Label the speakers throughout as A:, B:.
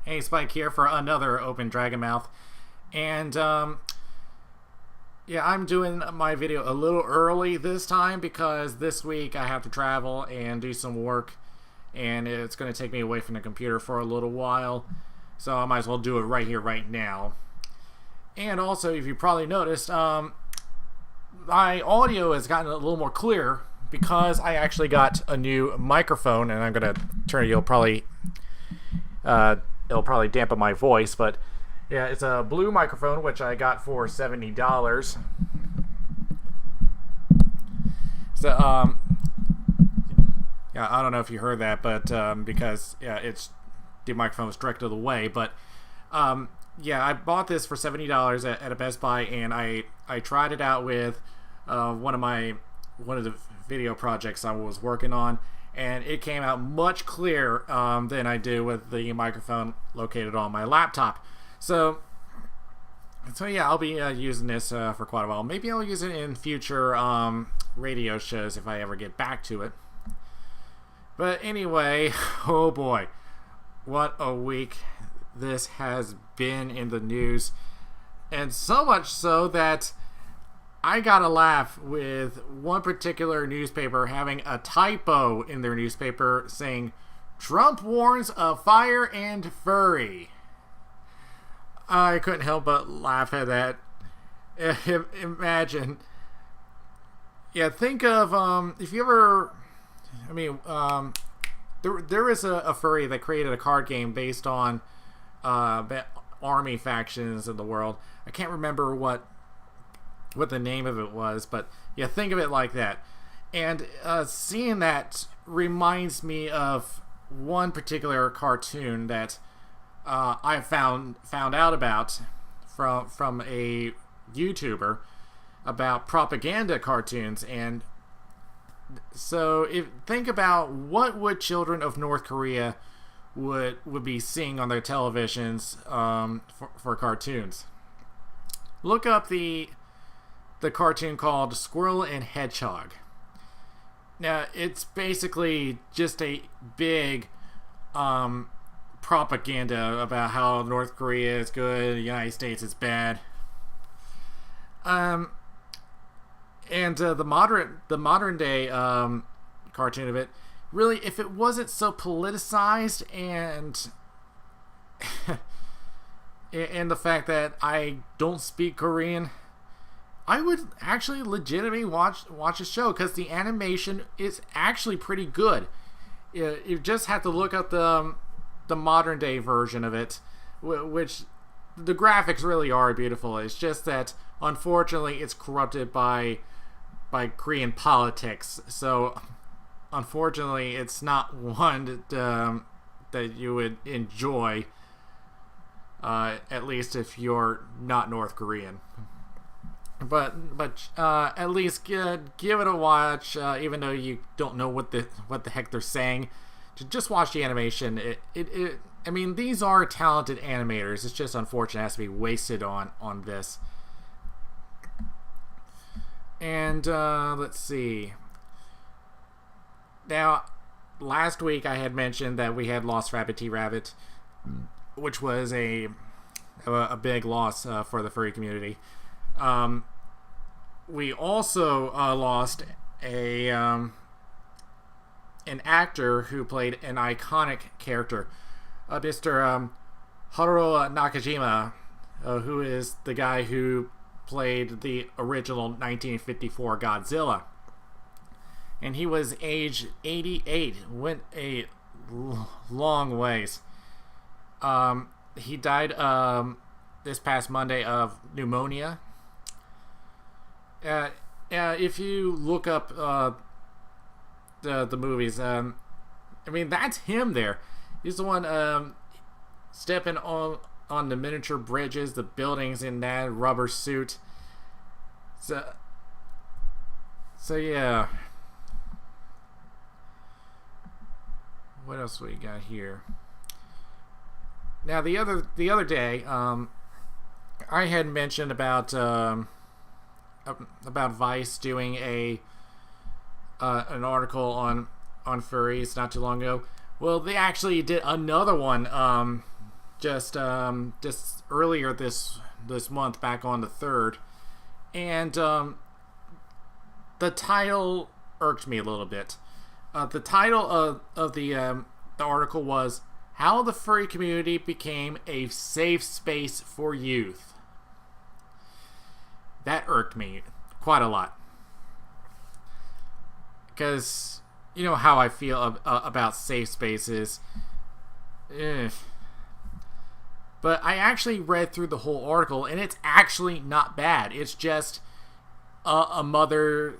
A: Hey, Spike here for another Open Dragon Mouth. And, yeah, I'm doing my video a little early this time because this week I have to travel and do some work. And it's going to take me away from the computer for a little while. So I might as well do it right here, right now. And also, if you probably noticed, my audio has gotten a little more clear because I actually got a new microphone. And I'm going to turn it, it'll probably dampen my voice, but yeah, it's a blue microphone which I got for $70. So yeah, I don't know if you heard that, but because yeah, it's the microphone was directed away, but yeah, I bought this for $70 at a Best Buy, and I tried it out with one of the video projects I was working on. And it came out much clearer than I do with the microphone located on my laptop. So yeah, I'll be using this for quite a while. Maybe I'll use it in future radio shows if I ever get back to it. But anyway, oh boy, what a week this has been in the news. And so much so that I gotta laugh with one particular newspaper having a typo in their newspaper saying, "Trump warns of fire and furry." I couldn't help but laugh at that. Imagine. Yeah, think of, if you ever, there is a furry that created a card game based on army factions in the world. I can't remember what the name of it was, but yeah, think of it like that. And seeing that reminds me of one particular cartoon that I found out about from a YouTuber about propaganda cartoons. And so think about what would children of North Korea would be seeing on their televisions for cartoons. Look up the cartoon called Squirrel and Hedgehog. Now, it's basically just a big propaganda about how North Korea is good, the United States is bad. And the modern day cartoon of it, really, if it wasn't so politicized and and the fact that I don't speak Korean, I would actually legitimately watch the show because the animation is actually pretty good. You just have to look at the modern day version of it, which the graphics really are beautiful. It's just that unfortunately it's corrupted by Korean politics. So unfortunately it's not one that you would enjoy, at least if you're not North Korean. But at least give it a watch, even though you don't know what the heck they're saying. Just watch the animation. I mean, these are talented animators. It's just unfortunate it has to be wasted on this. And let's see. Now, last week I had mentioned that we had lost Rabbit T. Rabbit, which was a big loss for the furry community. We also lost an actor who played an iconic character, Mr. Haruo Nakajima, who is the guy who played the original 1954 Godzilla. And he was age 88, went a long ways. He died this past Monday of pneumonia. If you look up the movies, I mean, that's him there. He's the one stepping on the miniature bridges, the buildings in that rubber suit. So yeah. What else we got here? Now the other day, I had mentioned about Vice doing an article on furries not too long ago. Well, they actually did another one just earlier this month, back on the 3rd, and the title irked me a little bit. The title of the article was "How the Furry Community Became a Safe Space for Youth." That irked me quite a lot, because you know how I feel about safe spaces. But I actually read through the whole article, and it's actually not bad. It's just a mother's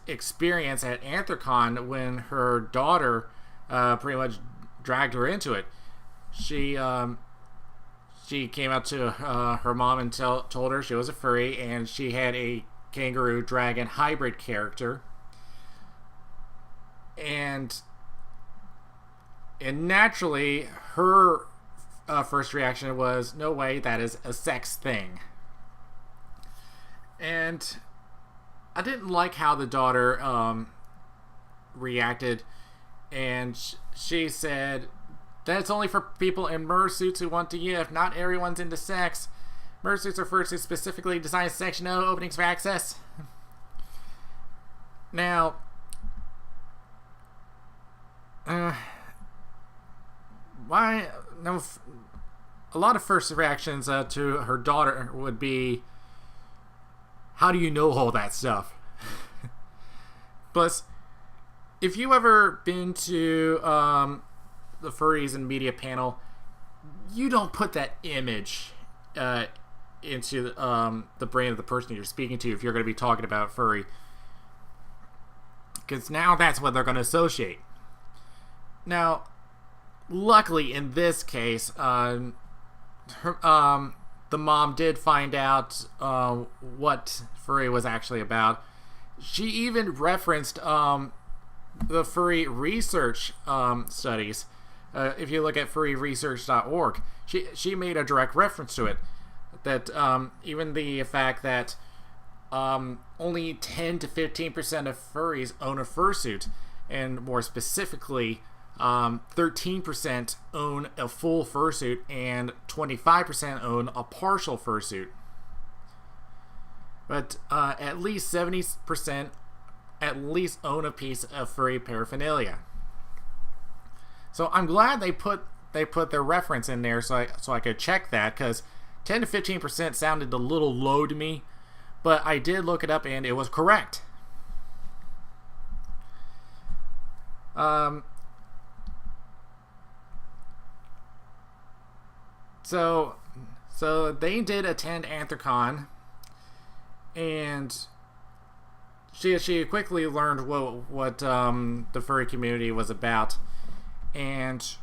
A: experience at Anthrocon when her daughter pretty much dragged her into it. She came up to her mom and told her she was a furry, and she had a kangaroo dragon hybrid character. And naturally, her first reaction was, "No way, that is a sex thing." And I didn't like how the daughter reacted, and she said, "That's only for people in mersuits who want to give. Not everyone's into sex. Mersuits are fursuits specifically designed Section O openings for access." Now, why? No, a lot of first reactions to her daughter would be, "How do you know all that stuff?" Plus, if you ever been to the Furries and Media panel, you don't put that image into the brain of the person you're speaking to if you're going to be talking about furry, because now that's what they're going to associate. Now, luckily in this case, the mom did find out what furry was actually about. She even referenced the furry research studies. If you look at furryresearch.org, she made a direct reference to it. That even the fact that only 10 to 15% of furries own a fursuit, and more specifically, 13% own a full fursuit, and 25% own a partial fursuit. But at least 70% at least own a piece of furry paraphernalia. So I'm glad they put their reference in there so I could check that, because 10 to 15% sounded a little low to me, but I did look it up and it was correct. So they did attend Anthrocon, and she quickly learned what the furry community was about, and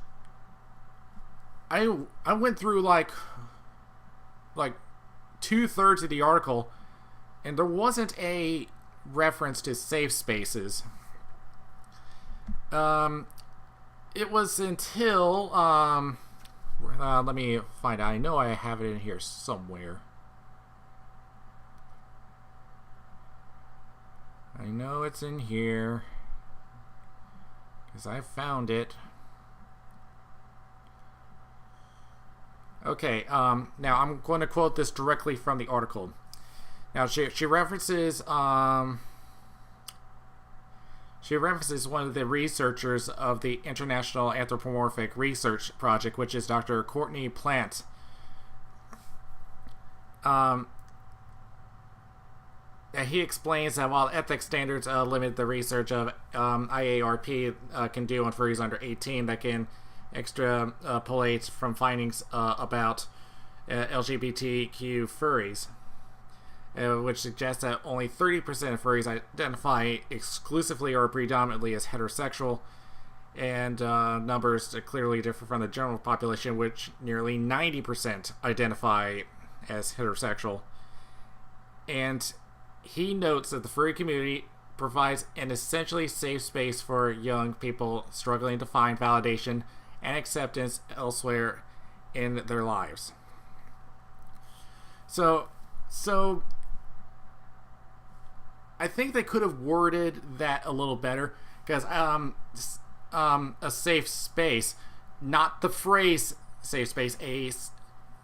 A: I went through like 2/3 of the article, and there wasn't a reference to safe spaces. It was until let me find out. I know I have it in here somewhere. I know it's in here because I found it. Okay, now I'm going to quote this directly from the article. Now she references one of the researchers of the International Anthropomorphic Research Project, which is Dr. Courtney Plant. He explains that while ethics standards limit the research of IARP can do on furries under 18, that can extrapolate from findings about LGBTQ furries, which suggests that only 30% of furries identify exclusively or predominantly as heterosexual, and numbers clearly differ from the general population, which nearly 90% identify as heterosexual. And he notes that the furry community provides an essentially safe space for young people struggling to find validation and acceptance elsewhere in their lives. So I think they could have worded that a little better, because a safe space, not the phrase safe space a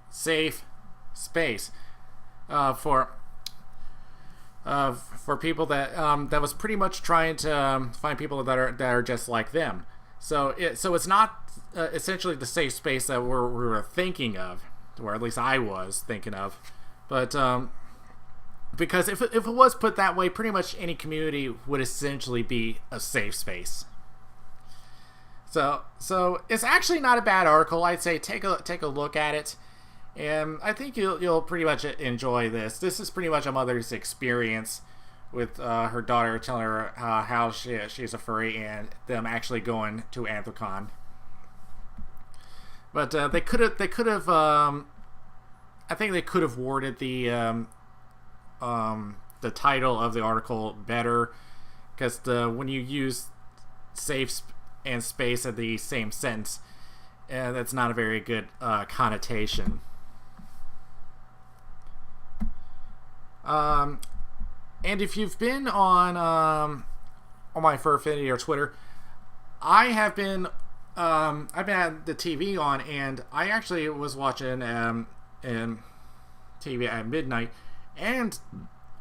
A: safe space for people that was pretty much trying to find people that are just like them. So it's not essentially the safe space that we were thinking of, or at least I was thinking of, but because if it was put that way, pretty much any community would essentially be a safe space. So it's actually not a bad article. I'd say take a look at it, and I think you'll pretty much enjoy this. This is pretty much a mother's experience with her daughter telling her how she's a furry, and them actually going to Anthrocon. But they could have I think they could have worded the title of the article better, because when you use safe and space in the same sentence, that's not a very good connotation. And if you've been on my Furfinity or Twitter, I've been at the TV on, and I actually was watching TV at midnight, and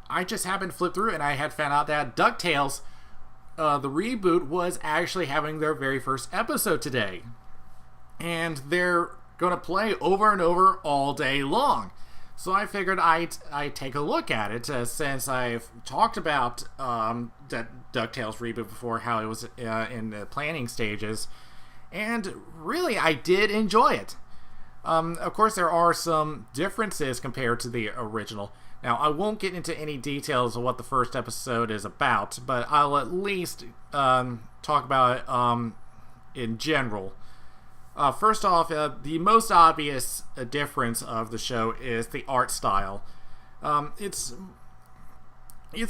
A: I just happened to flip through, and I had found out that Ducktales, the reboot, was actually having their very first episode today, and they're gonna play over and over all day long. So I figured I'd take a look at it, since I've talked about that DuckTales reboot before, how it was in the planning stages, and really I did enjoy it. Of course, there are some differences compared to the original. Now, I won't get into any details of what the first episode is about, but I'll at least talk about it in general. First off, the most obvious difference of the show is the art style. It's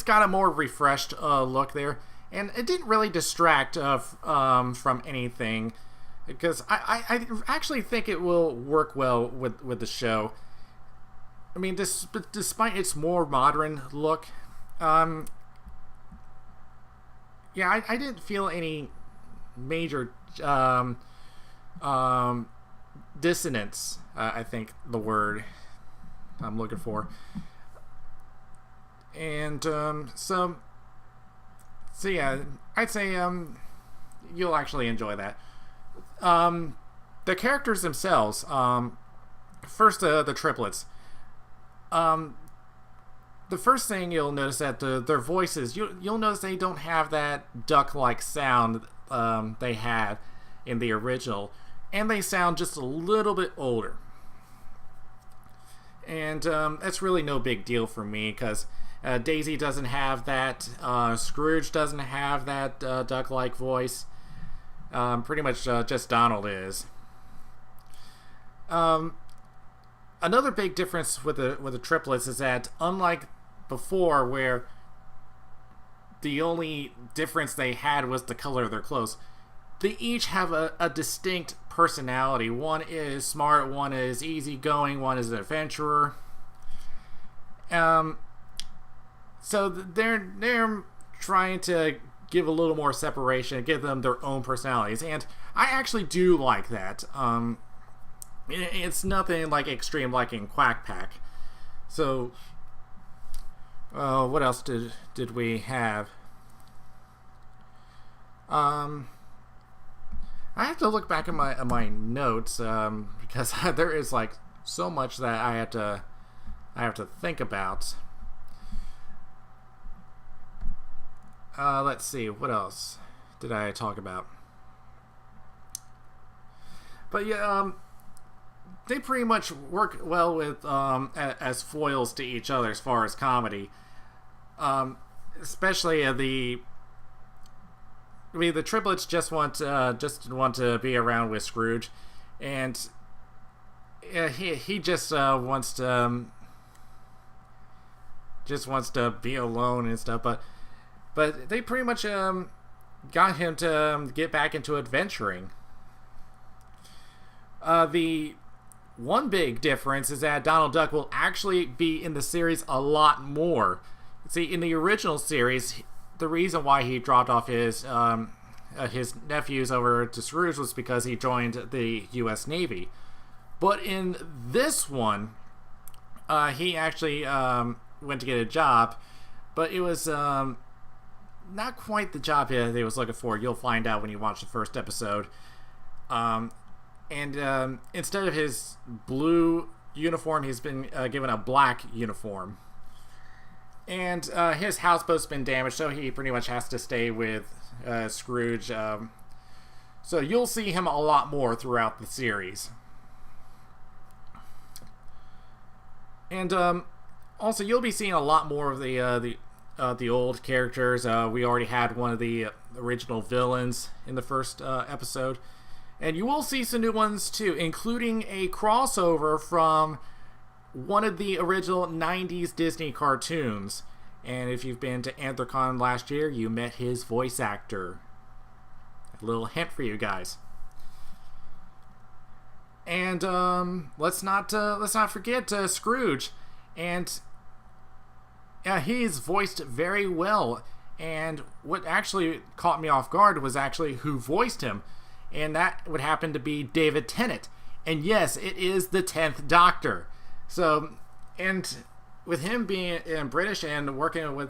A: got a more refreshed look there, and it didn't really distract from anything, because I actually think it will work well with the show. I mean, despite its more modern look, I didn't feel any major dissonance, I think the word I'm looking for. And so yeah, I'd say you'll actually enjoy that. The characters themselves, first the triplets. The first thing you'll notice that their voices, you'll notice they don't have that duck-like sound they had in the original, and they sound just a little bit older. And that's really no big deal for me, because Daisy doesn't have that, Scrooge doesn't have that duck-like voice. Pretty much just Donald is. Another big difference with the triplets is that, unlike before, where the only difference they had was the color of their clothes, they each have a distinct personality. One is smart, one is easygoing, one is an adventurer. So they're trying to give a little more separation, give them their own personalities, and I actually do like that. It's nothing like extreme like in Quack Pack. So what else did we have? I have to look back at my notes, because there is like so much that I have to think about. Let's see, what else did I talk about? But yeah, they pretty much work well with as foils to each other as far as comedy. Especially the triplets just want to be around with Scrooge, and he just wants to be alone and stuff. But they pretty much got him to get back into adventuring. The one big difference is that Donald Duck will actually be in the series a lot more. See, in the original series, the reason why he dropped off his nephews over to Scrooge was because he joined the U.S. Navy. But in this one, he actually went to get a job, but it was not quite the job he was looking for. You'll find out when you watch the first episode. Instead of his blue uniform, he's been given a black uniform. And his houseboat's been damaged, so he pretty much has to stay with Scrooge. So you'll see him a lot more throughout the series. And also, you'll be seeing a lot more of the old characters. We already had one of the original villains in the first episode. And you will see some new ones too, including a crossover from one of the original 90s Disney cartoons. And if you've been to Anthrocon last year, you met his voice actor. A little hint for you guys. And let's not forget Scrooge. And he's voiced very well. And what actually caught me off guard was actually who voiced him. And that would happen to be David Tennant. And yes, it is the 10th Doctor. So, and with him being British and working with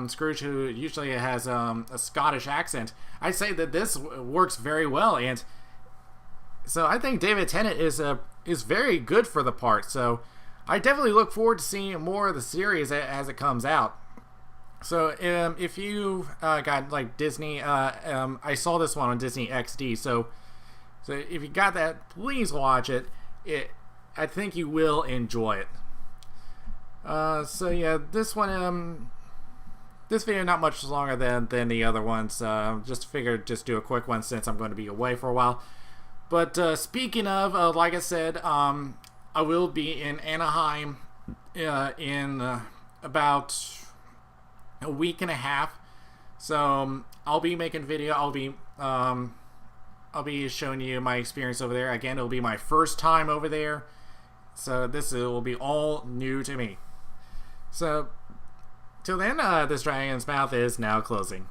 A: Scrooge, who usually has a Scottish accent, I'd say that this works very well. And so I think David Tennant is very good for the part. So I definitely look forward to seeing more of the series as it comes out. So if you got like Disney, I saw this one on Disney XD. So if you got that, please watch it. I think you will enjoy it. So yeah, this one, this video not much longer than the other ones. Just figured just do a quick one since I'm going to be away for a while. But speaking of, like I said, I will be in Anaheim in about a week and a half. So I'll be making video. I'll be showing you my experience over there. Again, it'll be my first time over there. So this will be all new to me. So till then, this dragon's mouth is now closing.